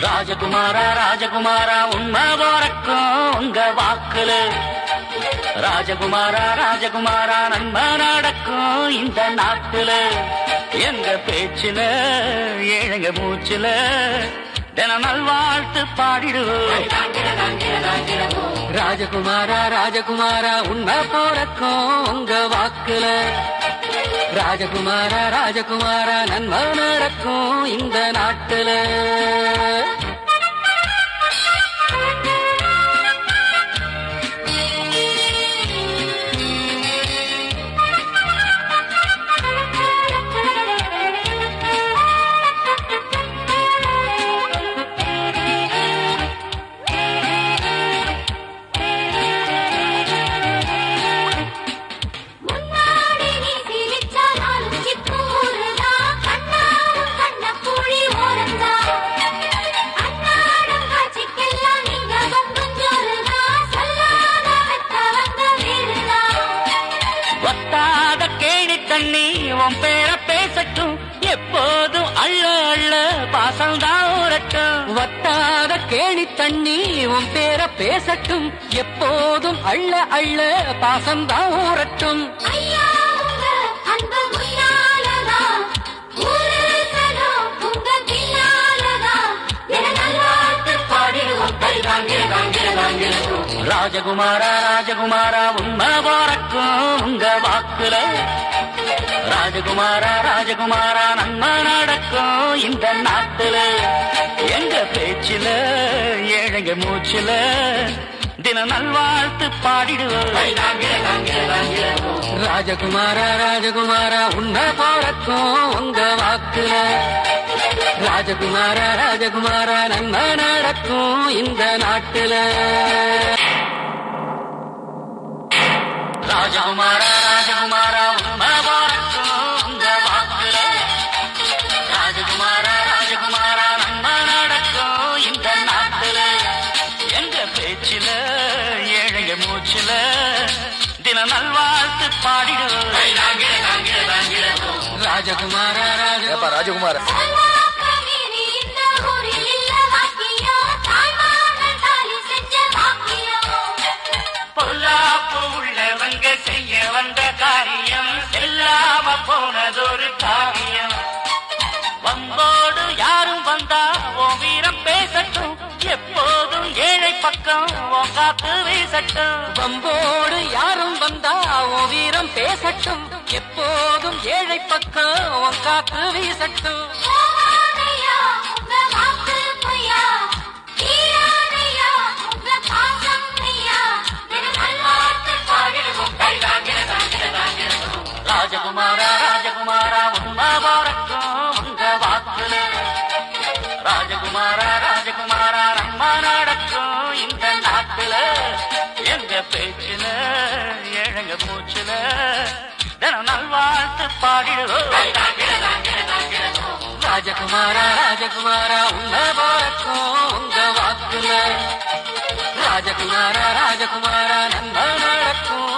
ராஜகுமாரா ராஜகுமாரா உண்மை போறக்கும் உங்க வாக்குல ராஜகுமாரா ராஜகுமாரா நன்மை நடக்கும் இந்த நாட்டுல எங்க பேச்சுல ஏழங்க மூச்சுல தின நல்வாழ்த்து பாடிடுவோம் ராஜகுமாரா ராஜகுமாரா உண்மை போறக்கும் உங்க வாக்குல ராஜகுமாரா ராஜகுமாரா நன்மை நடக்கும் இந்த நாட்டுல உன் பேர பேசட்டும் எப்போதும் அள்ள அள்ள பாசம்தான் ஊரட்டும் வட்டாத கேணி தண்ணி உன் பேர பேசட்டும் எப்போதும் அள்ள அள்ள பாசம்தான் ஊரட்டும் ராஜகுமாரா ராஜகுமாரா உண்மை போறக்கும் உங்க வாக்குல ராஜகுமாரா ராஜகுமாரா நன்மை நடக்கும் இந்த நாட்டுல எங்க பேச்சுல ஏழங்க மூச்சுல தின நல்வாழ்த்து பாடிடுவோம் ராஜகுமாரா ராஜகுமாரா உண்மை போறக்கும் உங்க வாக்குல ராஜகுமாரா ராஜகுமாரா நன்மை நடக்கும் இந்த நாட்டுல ராஜகுமாரா ராஜகுமாரா உண்மை போறக்கும் உங்க வாக்குல ராஜகுமாரா ராஜகுமாரா நன்மை நடக்கும் இந்த நாட்டுல எங்க பேச்சுல ஏழங்க மூச்சுல தின நல்வாழ்த்து பாடிடுவோம் ராஜகுமாரா ராஜகுமாரா பொல்லாப்பு உள்ளவங்க செய்ய வந்த காரியம் எல்லாம போனதொரு காரியம் வம்போடு யாரும் வந்தா உன் வீரம் பேசட்டும் எப்போதும் ஏழை பக்கம் உன் காத்து வீசட்டும் வம்போடு யாரும் வந்தா உன் வீரம் பேசட்டும் எப்போதும் ஏழை பக்கம் உன் காத்து வீசட்டும் ராஜகுமாரா ராஜகுமாரா உண்மை போறக்கும் உங்க வாக்குல ராஜகுமாரா ராஜகுமாரா நன்மை நடக்கும் இந்த நாட்டுல எங்க பேச்சுல ஏழங்க மூச்சுல தின நல்வாழ்த்து பாடிடுவோம் ராஜகுமாரா ராஜகுமாரா உண்மை போறக்கும் உங்க வாக்குல ராஜகுமாரா ராஜகுமாரா நன்மை நடக்கும்